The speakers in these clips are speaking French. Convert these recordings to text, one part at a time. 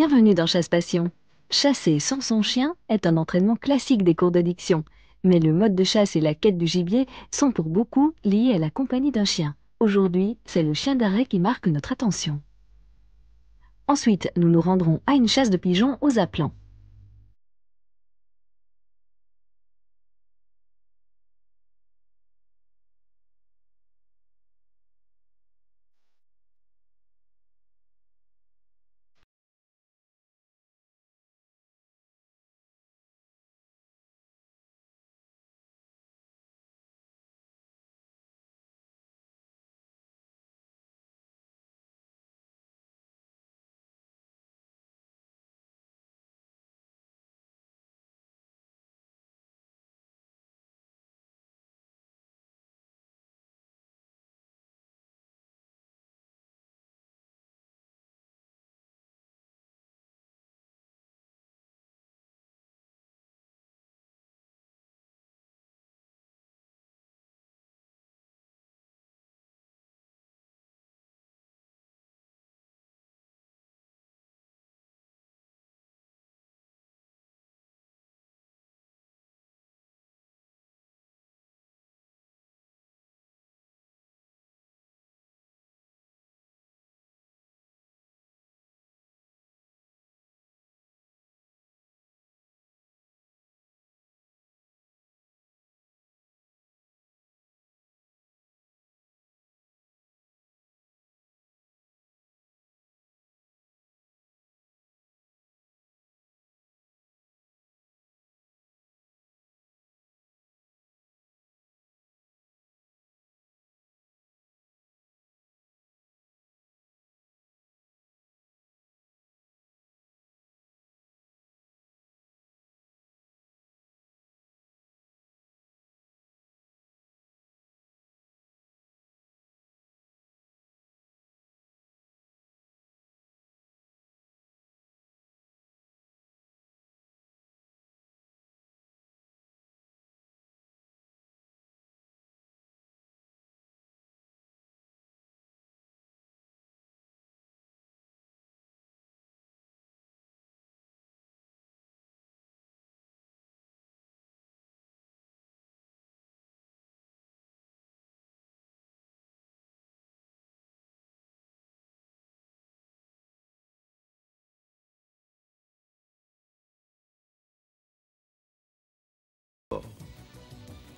Bienvenue dans Chasse Passion. Chasser sans son chien est un entraînement classique des cours de diction. Mais le mode de chasse et la quête du gibier sont pour beaucoup liés à la compagnie d'un chien. Aujourd'hui, c'est le chien d'arrêt qui marque notre attention. Ensuite, nous nous rendrons à une chasse de pigeons aux aplants.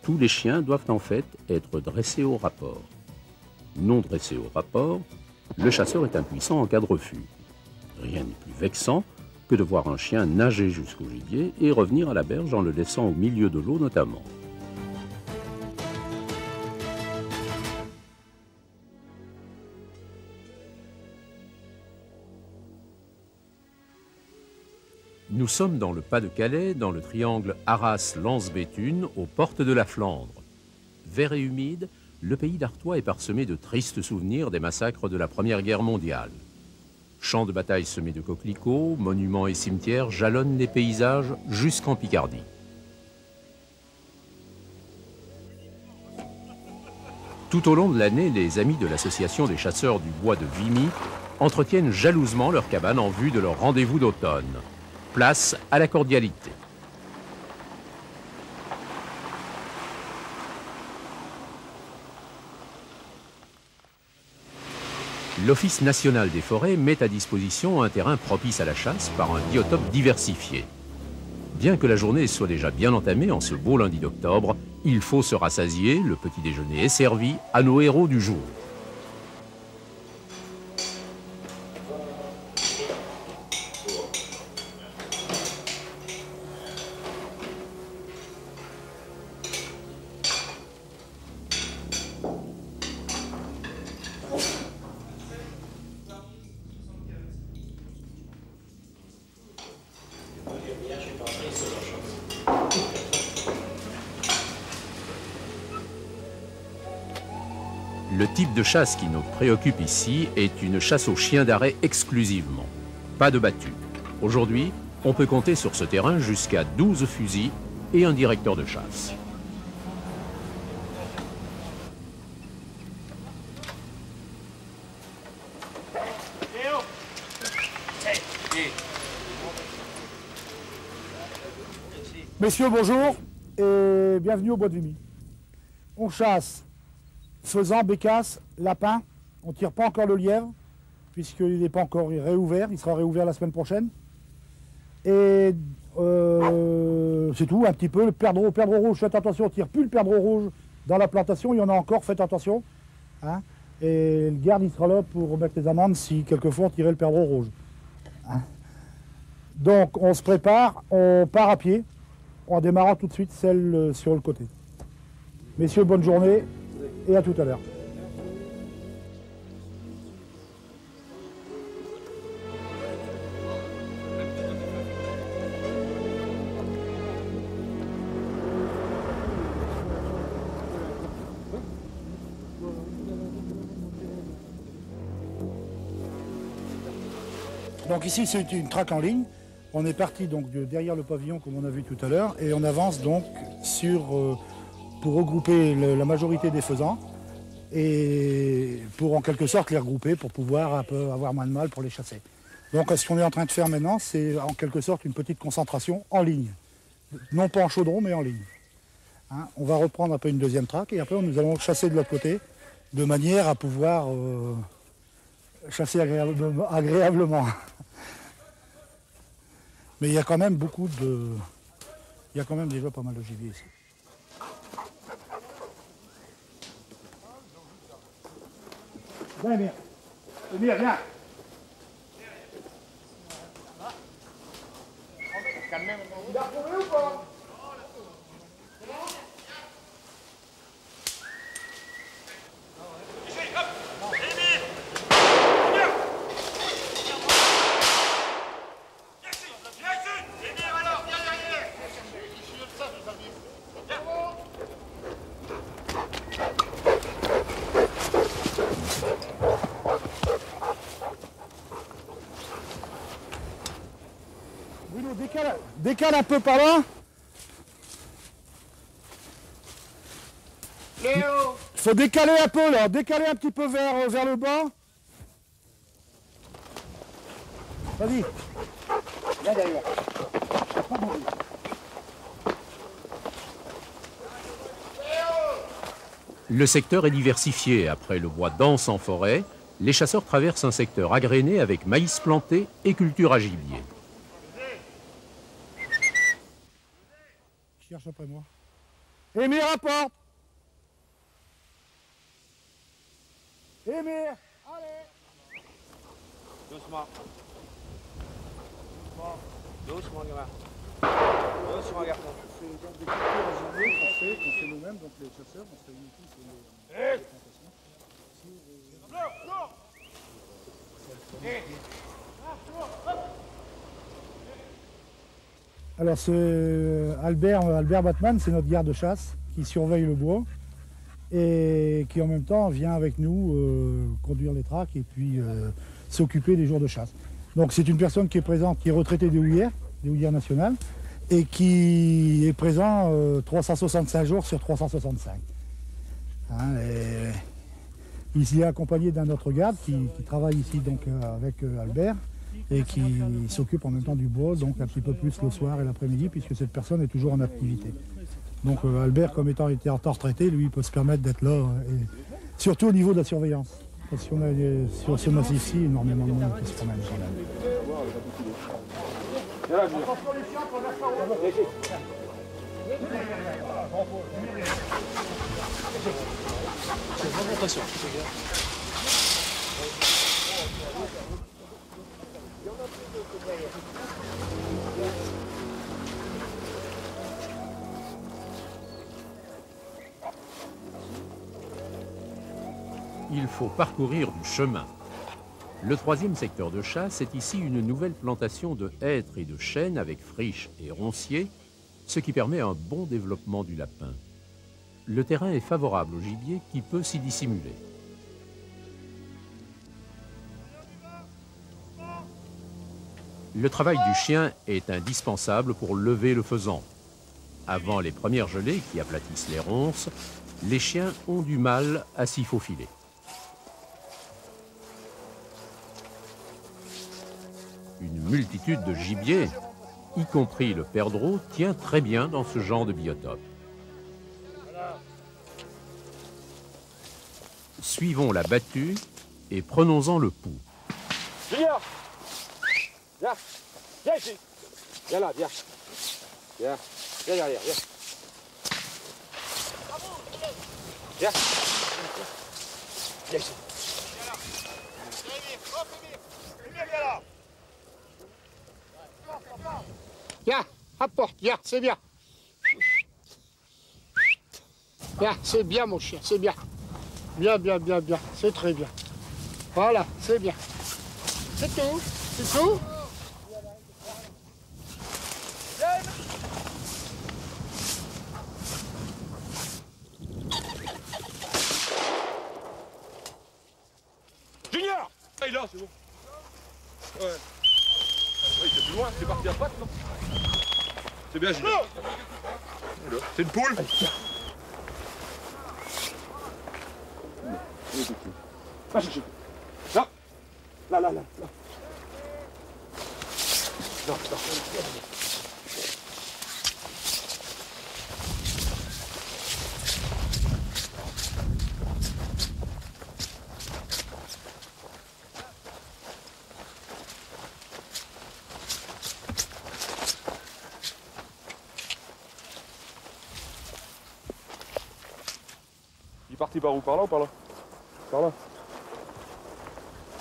Tous les chiens doivent en fait être dressés au rapport. Non dressés au rapport, le chasseur est impuissant en cas de refus. Rien n'est plus vexant que de voir un chien nager jusqu'au gibier et revenir à la berge en le laissant au milieu de l'eau notamment. Nous sommes dans le Pas-de-Calais, dans le triangle Arras-Lens-Béthune, aux portes de la Flandre. Vert et humide, le pays d'Artois est parsemé de tristes souvenirs des massacres de la Première Guerre mondiale. Champs de bataille semés de coquelicots, monuments et cimetières jalonnent les paysages jusqu'en Picardie. Tout au long de l'année, les amis de l'association des chasseurs du bois de Vimy entretiennent jalousement leur cabane en vue de leur rendez-vous d'automne. Place à la cordialité. L'Office national des forêts met à disposition un terrain propice à la chasse par un biotope diversifié. Bien que la journée soit déjà bien entamée en ce beau lundi d'octobre, il faut se rassasier, le petit déjeuner est servi à nos héros du jour. Le type de chasse qui nous préoccupe ici est une chasse au chien d'arrêt exclusivement. Pas de battu. Aujourd'hui, on peut compter sur ce terrain jusqu'à 12 fusils et un directeur de chasse. Messieurs, bonjour et bienvenue au Bois de Vimy. On chasse faisan, bécasse, lapin. On ne tire pas encore le lièvre puisqu'il n'est pas encore réouvert. Il sera réouvert la semaine prochaine. Et c'est tout, un petit peu. Le perdreau rouge, faites attention, on ne tire plus le perdreau rouge dans la plantation. Il y en a encore, faites attention. Hein. Et le garde, il sera là pour remettre les amendes si quelquefois on tirait le perdreau rouge. Hein. Donc on se prépare, on part à pied. En démarrant tout de suite celle sur le côté. Messieurs, bonne journée et à tout à l'heure. Donc ici c'est une traque en ligne. On est parti donc derrière le pavillon comme on a vu tout à l'heure et on avance donc pour regrouper la majorité des faisans et pour en quelque sorte les regrouper pour pouvoir un peu avoir moins de mal pour les chasser. Donc ce qu'on est en train de faire maintenant, c'est en quelque sorte une petite concentration en ligne. Non pas en chaudron mais en ligne. Hein, on va reprendre un peu une deuxième traque et après nous allons chasser de l'autre côté de manière à pouvoir chasser agréablement. Mais il y a quand même il y a quand même déjà pas mal de gibier ici. Viens, Emir. Emir, viens. Il a retrouvé ou pas? Bruno, décale un peu par là. Léo! Il faut décaler un peu là, décaler un petit peu vers le bas. Vas-y. Là derrière. Le secteur est diversifié. Après le bois dense en forêt, les chasseurs traversent un secteur agrainé avec maïs planté et culture à gibier. Cherche après moi. Émir, rapporte. Émir, allez. Doucement. Doucement, gamin. Doucement, garçon. C'est donc des cultures à gibier qu'on fait nous-mêmes, donc les chasseurs, on se réunit tous sur les plantations. Alors c'est Albert Batman, c'est notre garde-chasse qui surveille le bois et qui en même temps vient avec nous conduire les traques et puis s'occuper des jours de chasse. Donc c'est une personne qui est présente, qui est retraitée des houillères nationales et qui est présent 365 jours sur 365. Hein, et il est accompagné d'un autre garde qui travaille ici donc, avec Albert et qui s'occupe en même temps du bois, donc un petit peu plus le soir et l'après-midi, puisque cette personne est toujours en activité. Donc Albert, comme étant été en temps retraité, lui, il peut se permettre d'être là, et surtout au niveau de la surveillance. Parce qu'on a sur ce massif-ci énormément de monde qui se promène quand même. Il faut parcourir du chemin. Le troisième secteur de chasse est ici une nouvelle plantation de hêtres et de chênes avec friches et ronciers, ce qui permet un bon développement du lapin. Le terrain est favorable au gibier qui peut s'y dissimuler. Le travail du chien est indispensable pour lever le faisan. Avant les premières gelées qui aplatissent les ronces, les chiens ont du mal à s'y faufiler. Une multitude de gibiers, y compris le perdreau, tient très bien dans ce genre de biotope. Suivons la battue et prenons-en le pouls. Junior! Viens! Viens ici! Viens là, viens! Viens! Viens derrière, viens! Viens! Viens ici! Viens, apporte, viens, c'est bien. Viens, c'est bien mon chien, c'est bien. Bien, bien, bien, bien, c'est très bien. Voilà, c'est bien. C'est tout, c'est tout. Junior! Ah, il est là, c'est bon. Ouais. Ouais, il était plus loin, c'est parti à patte, non? C'est bien, Junior. C'est une poule? Va chercher. Là. Là, là, là. Là. Non, non. Il est parti par où? Par là ou par là? Par là.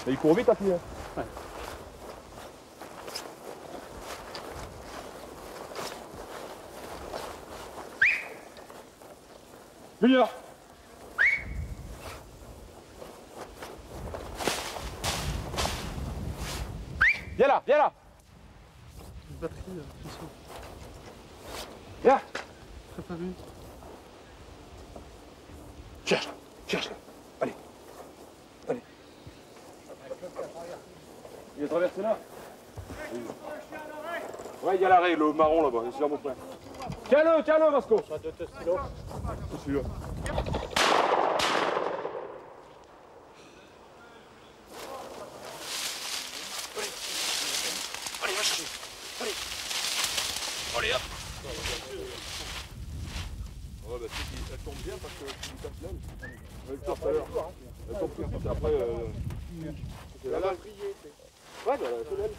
Et il court vite à pied. Hein. Ouais. Junior! Viens là, viens là! Viens! Cherche, cherche. Allez, allez. Il est traversé là? Ouais, il y a l'arrêt, le marron là-bas, c'est là mon frère. Tiens-le, Vasco. C'est celui-là. Allez, va chercher. Allez. Allez, hop. Ouais, bah, elle tombe bien parce que tu lui tapes l'aile. Elle tombe tout à l'heure. Elle tombe tout de suite après. Elle a brillé. Ouais, bah, c'est l'aile.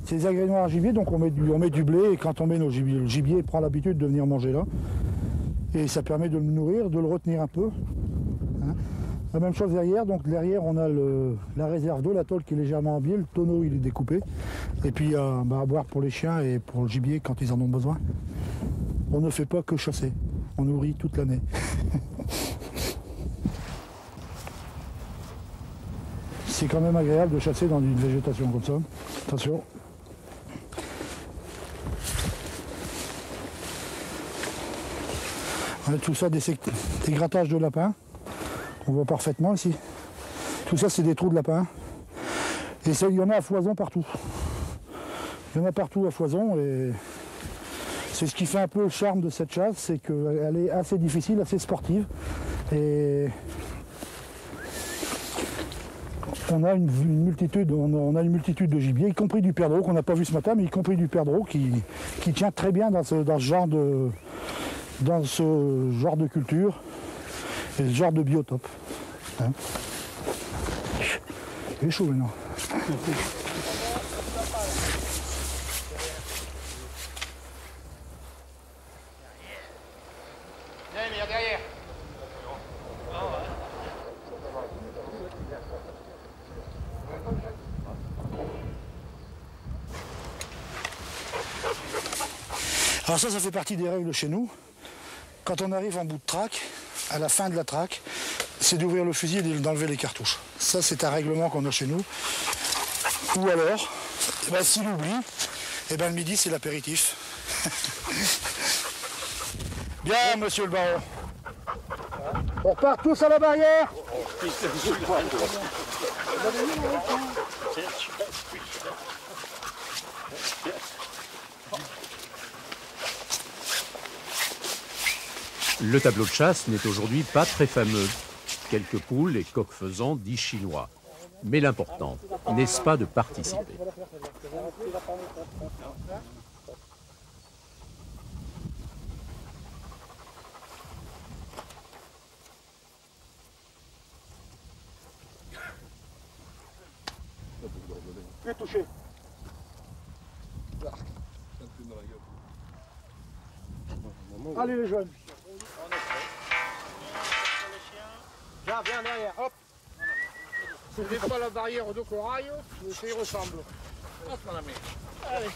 C'est des agrénoirs à gibier, donc on met du blé, et quand on met nos gibiers, le gibier prend l'habitude de venir manger là. Et ça permet de le nourrir, de le retenir un peu. Hein. La même chose derrière, donc derrière on a la réserve d'eau, la tôle qui est légèrement en biais, le tonneau il est découpé. Et puis à boire pour les chiens et pour le gibier quand ils en ont besoin. On ne fait pas que chasser, on nourrit toute l'année. C'est quand même agréable de chasser dans une végétation comme ça. Attention. Tout ça, des grattages de lapin. On voit parfaitement ici. Tout ça, c'est des trous de lapin. Et ça, il y en a à foison partout. Il y en a partout à foison. Et c'est ce qui fait un peu le charme de cette chasse, c'est qu'elle est assez difficile, assez sportive. Et on a une multitude de gibier, y compris du perdreau qu'on n'a pas vu ce matin, mais y compris du perdreau qui tient très bien dans ce genre de culture et ce genre de biotope. Hein. Il est chaud maintenant. Derrière. Alors ça fait partie des règles chez nous. Quand on arrive en bout de traque, à la fin de la traque, c'est d'ouvrir le fusil et d'enlever les cartouches. Ça, c'est un règlement qu'on a chez nous. Ou alors, s'il oublie, le midi, c'est l'apéritif. Bien, monsieur le baron. On repart tous à la barrière. Le tableau de chasse n'est aujourd'hui pas très fameux. Quelques poules et coqs faisans dits chinois. Mais l'important, n'est-ce pas de participer? Tu es touché. Allez les jeunes. Viens, viens derrière, hop. C'est pas la barrière de corail, mais ça y ressemble. Hop, mon ami. Allez.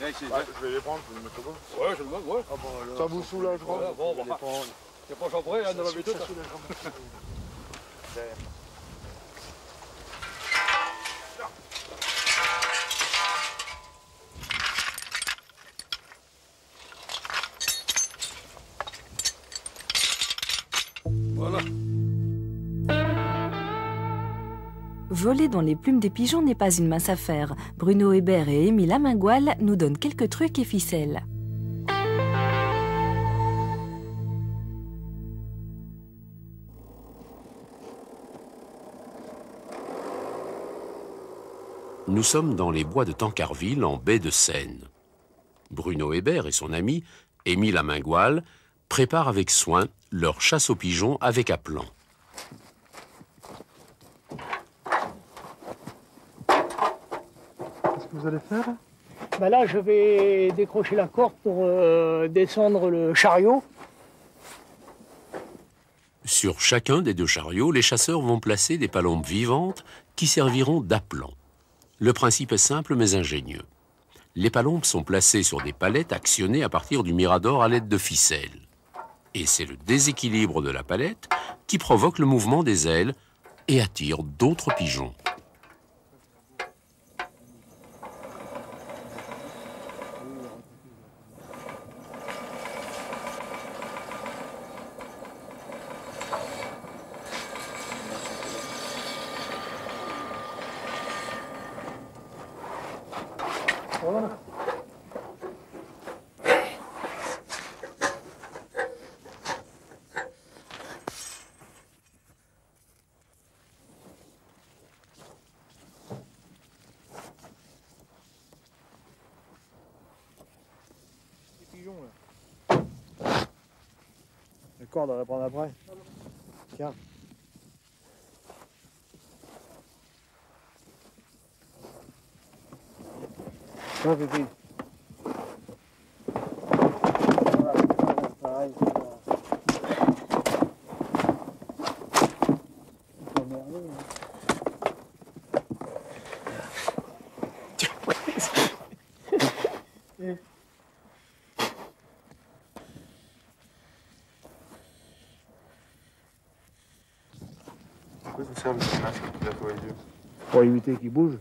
Je vais les prendre, je vais les mettre au bas. Ouais, je le donne, ouais. Ah bon, Ça vous soulagera. voilà, bon, on va pas. C'est pas chambré, hein, de l'habitude. Voilà. Voler dans les plumes des pigeons n'est pas une mince affaire. Bruno Hébert et Émile Amingoal nous donnent quelques trucs et ficelles. Nous sommes dans les bois de Tancarville, en baie de Seine. Bruno Hébert et son ami, Émile Amingoal, préparent avec soin leur chasse aux pigeons avec appelant. Qu'est-ce que vous allez faire? Ben là, je vais décrocher la corde pour descendre le chariot. Sur chacun des deux chariots, les chasseurs vont placer des palombes vivantes qui serviront d'appelant. Le principe est simple mais ingénieux. Les palombes sont placées sur des palettes actionnées à partir du mirador à l'aide de ficelles. Et c'est le déséquilibre de la palette qui provoque le mouvement des ailes et attire d'autres pigeons. Voilà. Les pigeons là. La corde, on va la prendre après. Tiens. Tiens, Fifi. Voilà, pareil. Pourquoi ça sert le masque qu'il a pour les yeux? Pour éviter qu'ils bougent.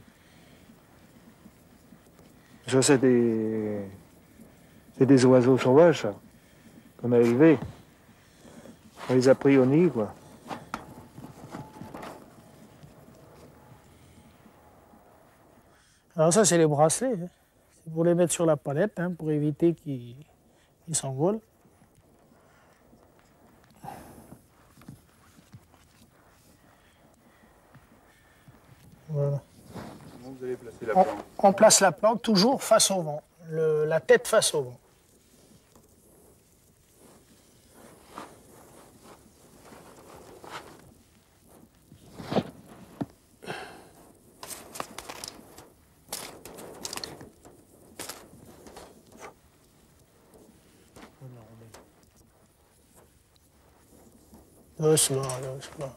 Ça, c'est des oiseaux sauvages, ça, qu'on a élevés. On les a pris au nid, quoi. Alors ça, c'est les bracelets. Hein. C'est pour les mettre sur la palette, hein, pour éviter qu'ils s'envolent. Voilà. Comment vous allez placer la plante? On place la plante toujours face au vent, la tête face au vent. Doucement, doucement.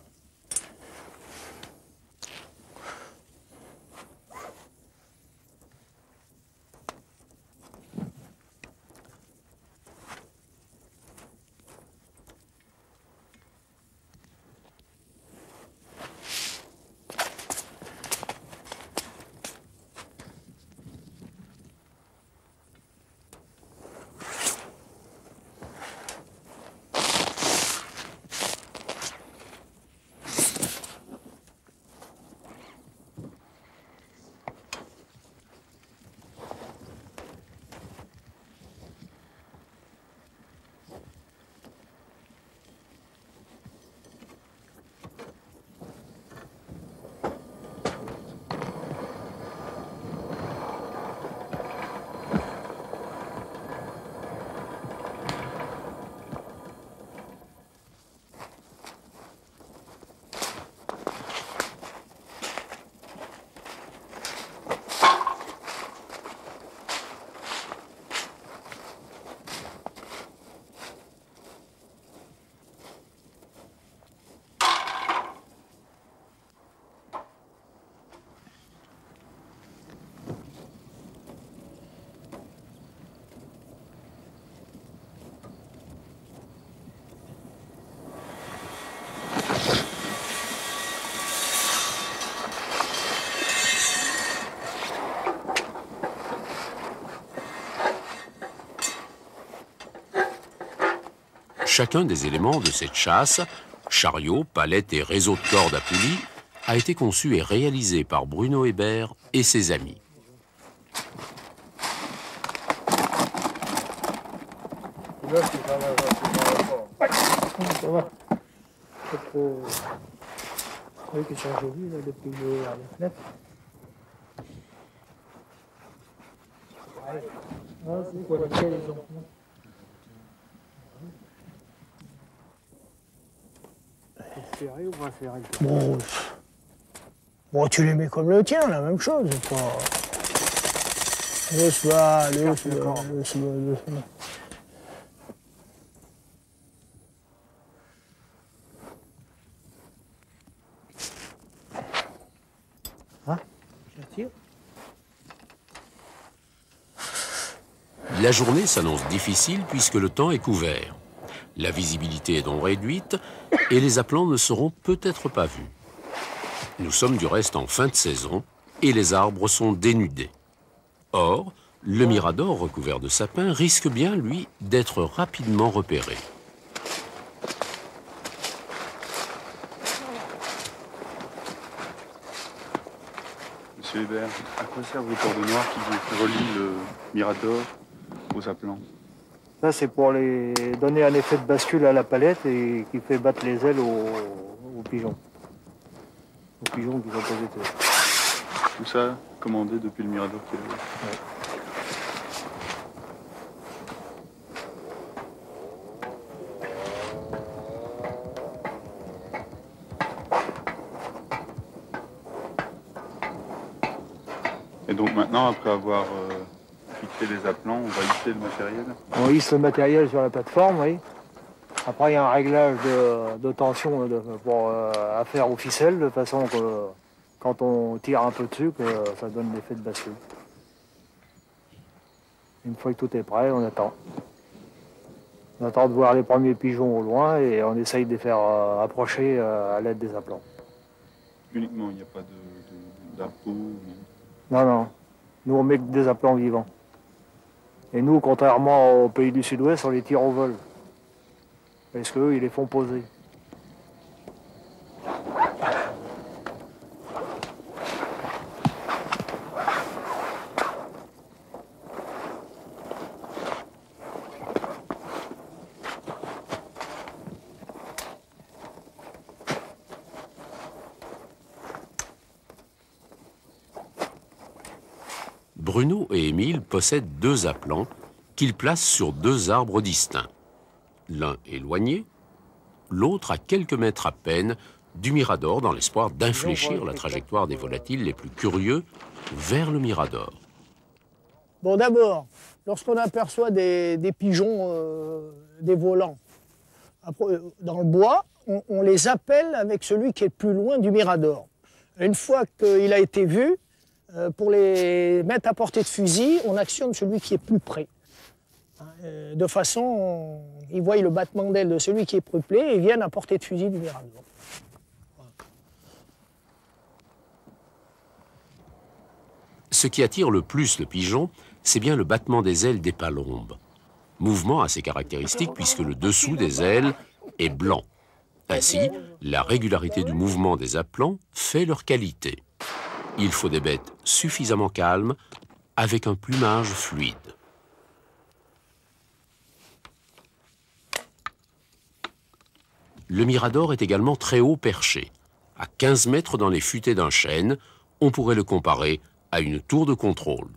Chacun des éléments de cette chasse, chariot, palette et réseau de cordes à poulies, a été conçu et réalisé par Bruno Hébert et ses amis. Là, c'est pas mal, ça va. C'est trop... Oui, qu'ils sont jolis, là, depuis les fenêtres. Ah, c'est quoi, les enfants. Serré ou pas serré? Bon, tu les mets comme le tien, la même chose. Pas... Laisse-la. Hein? J'attire. La journée s'annonce difficile puisque le temps est couvert. La visibilité est donc réduite et les appelants ne seront peut-être pas vus. Nous sommes du reste en fin de saison et les arbres sont dénudés. Or, le mirador recouvert de sapins risque bien, lui, d'être rapidement repéré. Monsieur Hébert, à quoi servent les cordes noires qui relient le mirador aux appelants? Ça, c'est pour les donner un effet de bascule à la palette et qui fait battre les ailes aux pigeons. Aux pigeons qui sont posés dessus. Tout ça commandé depuis le mirador qui est là. Ouais. Et donc maintenant, après avoir fixé les appelants, on va hisser le matériel? On hisse le matériel sur la plateforme, oui. Après, il y a un réglage de tension à faire aux ficelles, de façon que quand on tire un peu dessus, que ça donne l'effet de bascule. Une fois que tout est prêt, on attend. On attend de voir les premiers pigeons au loin et on essaye de les faire approcher à l'aide des appelants. Uniquement, il n'y a pas d'appôt? Non, non. Nous, on met que des appelants vivants. Et nous, contrairement au pays du Sud-Ouest, on les tire au vol. Parce qu'eux, ils les font poser. Bruno et Émile possèdent 2 appelants qu'ils placent sur 2 arbres distincts. L'un éloigné, l'autre à quelques mètres à peine du mirador dans l'espoir d'infléchir la trajectoire des volatiles les plus curieux vers le mirador. Bon, d'abord, lorsqu'on aperçoit des pigeons, des volants, dans le bois, on les appelle avec celui qui est le plus loin du mirador. Une fois qu'il a été vu, pour les mettre à portée de fusil, on actionne celui qui est plus près. De façon, ils voient le battement d'aile de celui qui est plus près et viennent à portée de fusil du mirador. Ce qui attire le plus le pigeon, c'est bien le battement des ailes des palombes. Mouvement assez caractéristique puisque le dessous des ailes est blanc. Ainsi, la régularité du mouvement des appelants fait leur qualité. Il faut des bêtes suffisamment calmes, avec un plumage fluide. Le mirador est également très haut perché. À 15 mètres dans les futaies d'un chêne, on pourrait le comparer à une tour de contrôle.